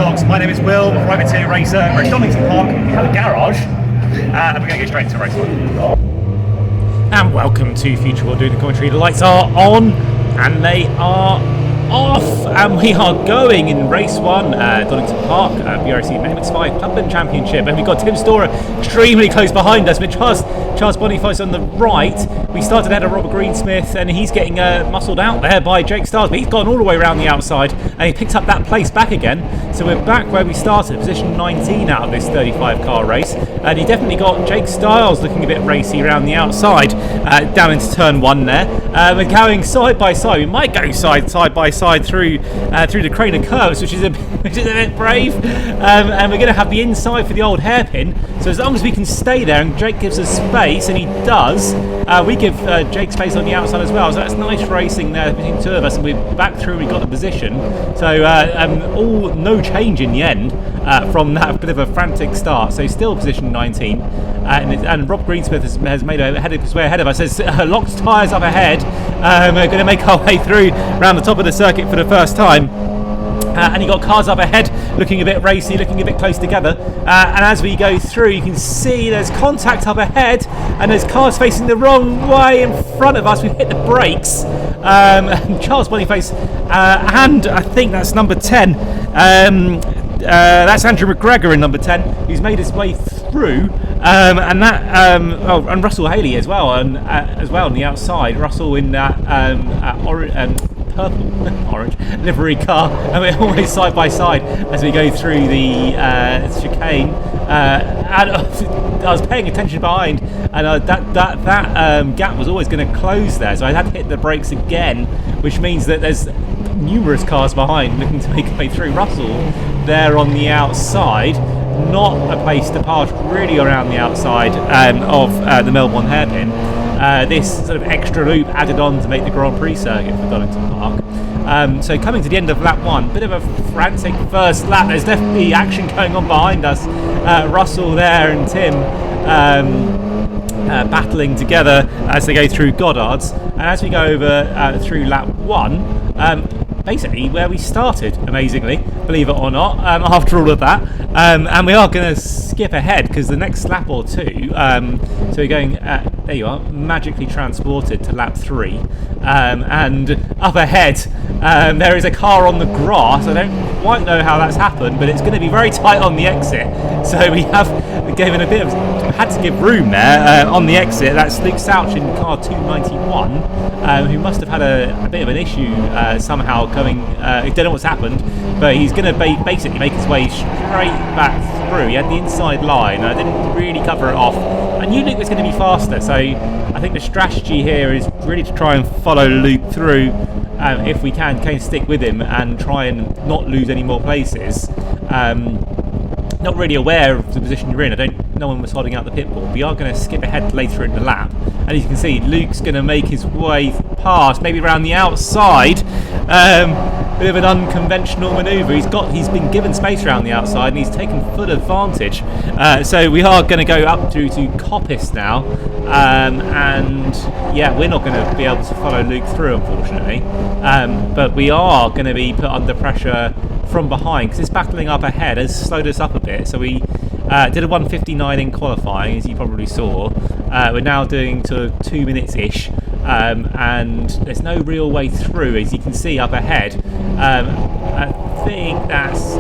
Vlogs. My name is Will, privateer racer. We're at Donington Park. We have a garage, and we're going to get straight into race one. And welcome to Future World Doing the Commentary. The lights are on, and they are off, and we are going in race one, Donington Park, BRSCC MX-5 Clubman Championship, and we've got Tim Storer extremely close behind us with Charles Boniface on the right. We started ahead of Robert Greensmith, and he's getting muscled out there by Jake Stiles, but he's gone all the way around the outside, and he picked up that place back again. So we're back where we started, position 19 out of this 35 car race, and he definitely got Jake Stiles looking a bit racy around the outside, down into turn one there. We're going side by side. We might go side by side through the crane of curves, which is a bit brave, and we're going to have the inside for the old hairpin. So as long as we can stay there and Jake gives us space, and he does, we give Jake space on the outside as well. So that's nice racing there between the two of us, and we're back through. We got the position. So all no change in the end from that bit of a frantic start. So still position 19, and Rob Greensmith has made his way ahead of us. There's locked tyres up ahead. We're going to make our way through around the top of the circuit for the first time. And you got cars up ahead looking a bit racy, looking a bit close together, and as we go through you can see there's contact up ahead and there's cars facing the wrong way in front of us. We've hit the brakes, and Charles Boniface, and I think that's number 10, that's Andrew McGregor in number 10, who's made his way through, and that and Russell Haley as well, and as well on the outside. Russell in that orange livery car, and we're always side by side as we go through the chicane. And I was paying attention behind, and that gap was always going to close there, so I had to hit the brakes again, which means that there's numerous cars behind looking to make a way through. Russell there on the outside, not a place to park, really around the outside of the Melbourne hairpin. This sort of extra loop added on to make the Grand Prix circuit for Donington Park. So coming to the end of lap one, bit of a frantic first lap. There's definitely action going on behind us. Russell there and Tim battling together as they go through Goddard's. And as we go over through lap one, basically where we started, amazingly, believe it or not, after all of that. And we are going to skip ahead because the next lap or two, so we're going, there you are, magically transported to lap 3. And up ahead, there is a car on the grass. I don't quite know how that's happened, but it's going to be very tight on the exit. So we have given a bit of, had to give room there on the exit. That's Luke Souch in car 291, who must have had a bit of an issue somehow coming, I don't know what's happened, but he's going to basically make his way straight back through. He had the inside line, I didn't really cover it off. I knew Luke was going to be faster, so I think the strategy here is really to try and follow Luke through, if we can stick with him and try and not lose any more places. Not really aware of the position you're in. No one was holding out the pit wall. We are going to skip ahead later in the lap, and as you can see, Luke's going to make his way past, maybe around the outside. Bit of an unconventional manoeuvre. He's been given space around the outside, and he's taken full advantage. So we are going to go up through to Coppice now, and yeah, we're not going to be able to follow Luke through, unfortunately. But we are going to be put under pressure from behind because this battling up ahead has slowed us up a bit. So we did a 1:59 in qualifying, as you probably saw. We're now doing to 2 minutes ish, and there's no real way through, as you can see up ahead. I think that's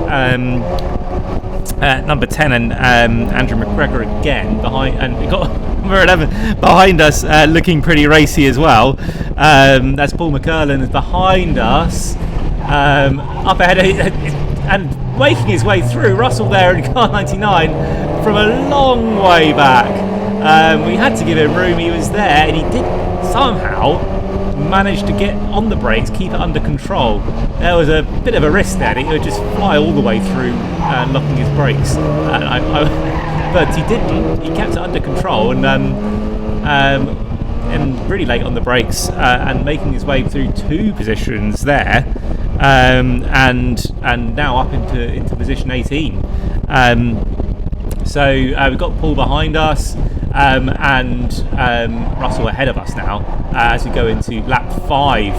number 10 and Andrew McGregor again behind, and we've got number 11 behind us, looking pretty racy as well. That's Paul McCurlin behind us, up ahead, and making his way through. Russell there in car 99 from a long way back. We had to give him room. He was there, and he did somehow manage to get on the brakes, keep it under control. There was a bit of a risk there. He would just fly all the way through, locking his brakes. But he didn't. He kept it under control, and really late on the brakes, and making his way through 2 positions there, and now up into position 18. So we've got Paul behind us, and Russell ahead of us now, as we go into lap 5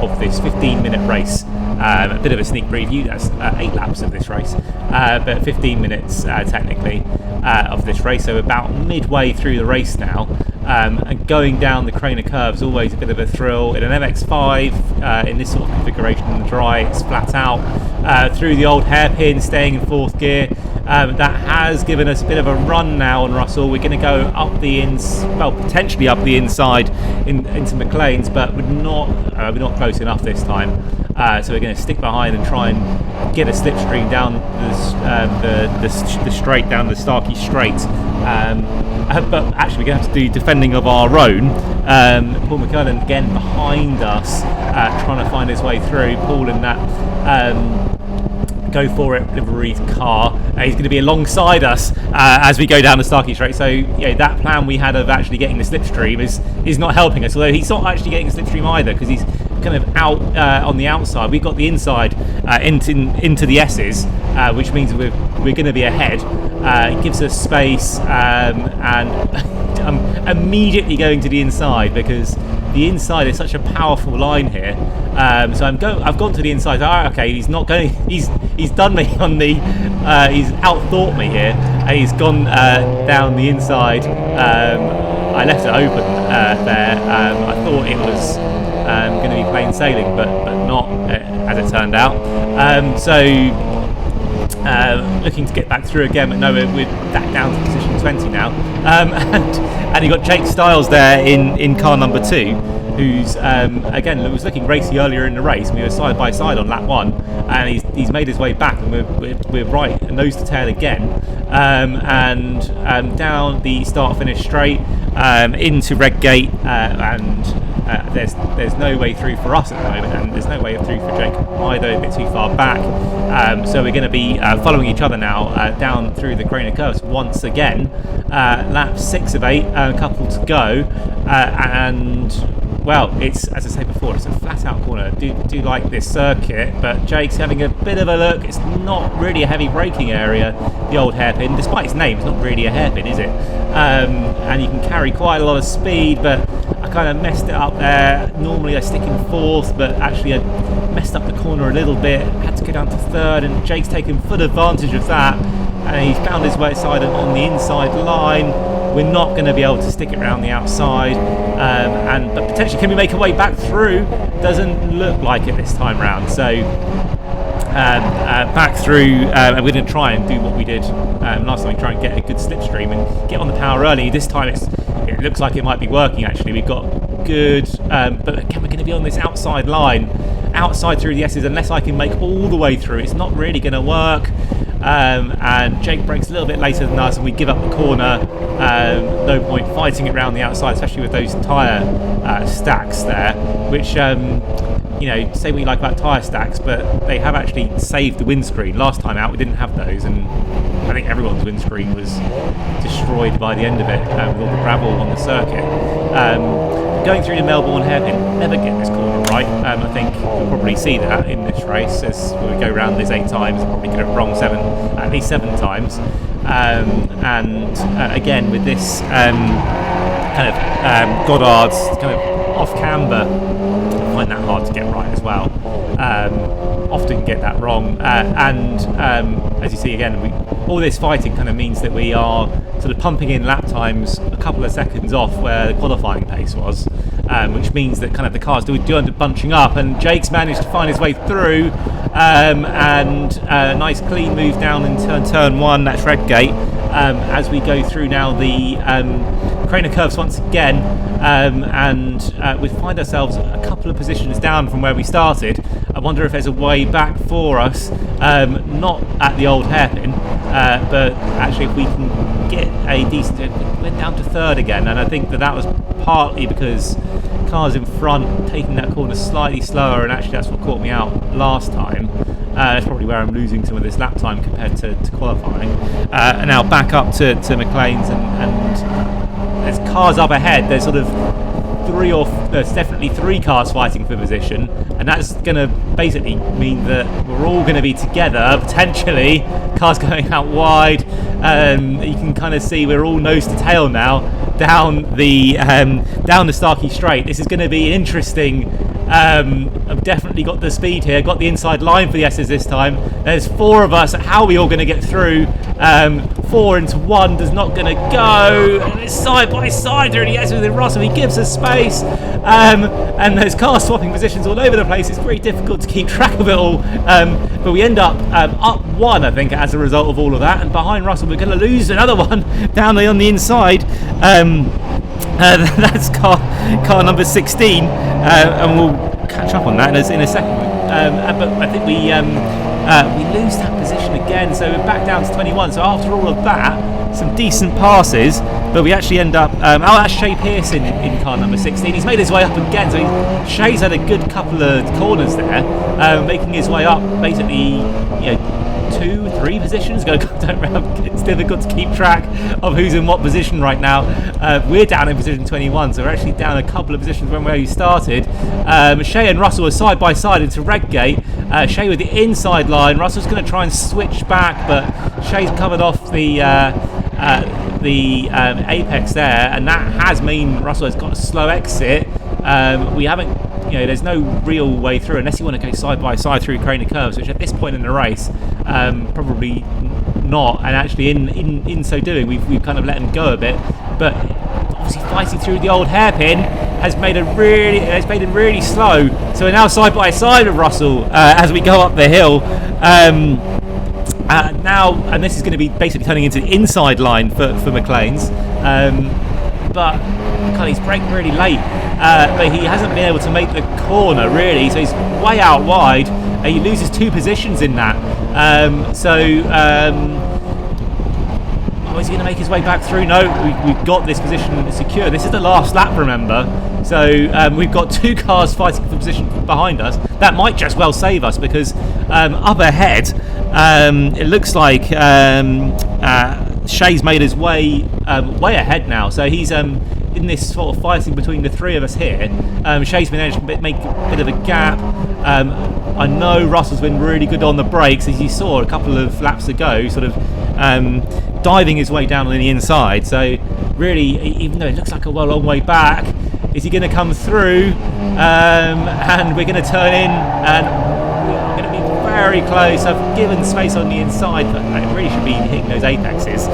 of this 15-minute race A bit of a sneak preview. That's 8 laps of this race, but 15 minutes technically of this race. So about midway through the race now. And going down the Craner curve is always a bit of a thrill. In an MX-5, in this sort of configuration in the dry, it's flat out through the old hairpin, staying in 4th gear. That has given us a bit of a run now on Russell. We're going to go up the potentially up the inside into McLean's, but we're not close enough this time. So we're going to stick behind and try and get a slipstream down the straight, down the Starkey Straight. But actually we're going to have to do defending of our own. Paul McCullen again behind us, trying to find his way through. Paul in that Go For It livery car. He's going to be alongside us as we go down the Starkey Straight. So yeah, that plan we had of actually getting the slipstream is not helping us. Although he's not actually getting a slipstream either, because he's kind of out on the outside. We've got the inside into the S's, which means we're going to be ahead. It gives us space, and I'm immediately going to the inside because the inside is such a powerful line here. So I've gone to the inside. Okay, he's not going. He's done me on the. He's outthought me here. And he's gone down the inside. I left it open there. I thought it was going to be plain sailing, but not as it turned out. Looking to get back through again, but no, we're back down to position 20 now. And you got Jake Styles there in car number 2, who's again was looking racy earlier in the race. We were side by side on lap 1, and he's made his way back, and we're right nose to tail again. And down the start finish straight into Redgate, and there's no way through for us at the moment, and there's no way through for Jake either, a bit too far back. So we're going to be following each other now down through the Craner curves once again. Lap 6 of 8, a couple to go, and well, it's, as I say before, it's a flat out corner. Do like this circuit, but Jake's having a bit of a look. It's not really a heavy braking area, the old hairpin. Despite its name, it's not really a hairpin, is it? And you can carry quite a lot of speed, but I kind of messed it up there. Normally I stick in 4th, but actually I messed up the corner a little bit. Had to go down to 3rd, and Jake's taken full advantage of that, and he's found his way side on the inside line. We're not going to be able to stick it around the outside, but potentially can we make a way back through? Doesn't look like it this time round. So back through, and we're going to try and do what we did last time, try and get a good slipstream and get on the power early. This time it looks like it might be working actually. We've got good, but again we're going to be on this outside line, outside through the S's. Unless I can make all the way through, it's not really going to work. And Jake brakes a little bit later than us, and we give up the corner. No point fighting it around the outside, especially with those tyre stacks there, which say what you like about tyre stacks, but they have actually saved the windscreen. Last time out we didn't have those, and I think everyone's windscreen was destroyed by the end of it with all the gravel on the circuit. Going through the Melbourne hairpin, never get this corner right. I think you'll probably see that in this race as we go around this 8 times, probably get it wrong at least 7 times. Again with this kind of Goddard's kind of off camber, I find that hard to get right as well. Often get that wrong, as you see again, all this fighting kind of means that we are sort of pumping in lap times a couple of seconds off where the qualifying pace was, which means that kind of the cars do end up bunching up, and Jake's managed to find his way through, and a nice clean move down in turn 1, that's Redgate, as we go through now the Craner curves once again, and we find ourselves a couple of positions down from where we started. I wonder if there's a way back for us, not at the old hairpin, but actually if we can get a decent, we're down to 3rd again, and I think that was partly because cars in front taking that corner slightly slower, and actually that's what caught me out last time. That's probably where I'm losing some of this lap time compared to qualifying. And now back up to McLean's, and there's cars up ahead. There's sort of there's definitely 3 cars fighting for position, and that's going to basically mean that we're all going to be together, potentially. Cars going out wide. You can kind of see we're all nose to tail now down the Starkey Straight. This is going to be an interesting I've definitely got the speed here, got the inside line for the S's this time. There's 4 of us. How are we all going to get through? 4 into 1 does not going to go. And it's side by side really, yes, with Russell. He gives us space. And there's car swapping positions all over the place. It's very difficult to keep track of it all. But we end up 1, I think, as a result of all of that. And behind Russell, we're going to lose another one down on the inside. That's car number 16, and we'll catch up on that in a second. But I think we lose that position again, so we're back down to 21. So after all of that, some decent passes, but we actually end up. That's Shay Pearson in car number 16. He's made his way up again, so Shay's had a good couple of corners there, making his way up basically, 2-3 positions. It's difficult to keep track of who's in what position right now. We're down in position 21, so we're actually down a couple of positions from where we started. Shay and Russell are side by side into Redgate. Shay with the inside line. Russell's going to try and switch back, but Shay's covered off the apex there, and that has mean Russell has got a slow exit. We haven't. There's no real way through unless you want to go side by side through Craner curves, which at this point in the race, probably not. And actually, in so doing, we've kind of let him go a bit. But obviously, fighting through the old hairpin has made it really slow. So we're now side by side with Russell as we go up the hill. Now, and this is going to be basically turning into the inside line for McLaren's. But he's braking really late, but he hasn't been able to make the corner really, so he's way out wide. He loses 2 positions in that. Is he going to make his way back through? No, we've got this position secure. This is the last lap, remember. So we've got 2 cars fighting for position behind us. That might just well save us because up ahead, it looks like Shay's made his way ahead now. So he's in this sort of fighting between the 3 of us here. Shay's been able to make a bit of a gap. I know Russell's been really good on the brakes, as you saw a couple of laps ago, sort of diving his way down on the inside. So really, even though it looks like a long way back, is he going to come through? And we're going to turn in, and we're going to be very close. I've given space on the inside, but I really should be hitting those apexes.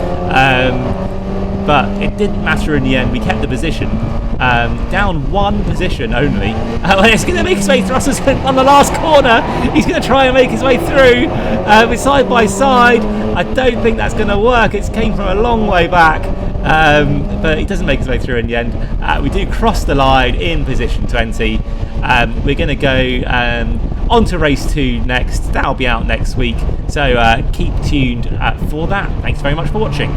But it didn't matter in the end. We kept the position, down 1 position only. It's going to make his way through. Russell's on the last corner. He's going to try and make his way through. We're side by side. I don't think that's going to work. It came from a long way back, but he doesn't make his way through in the end. We do cross the line in position 20. We're going to go on to race 2 next. That'll be out next week. So keep tuned for that. Thanks very much for watching.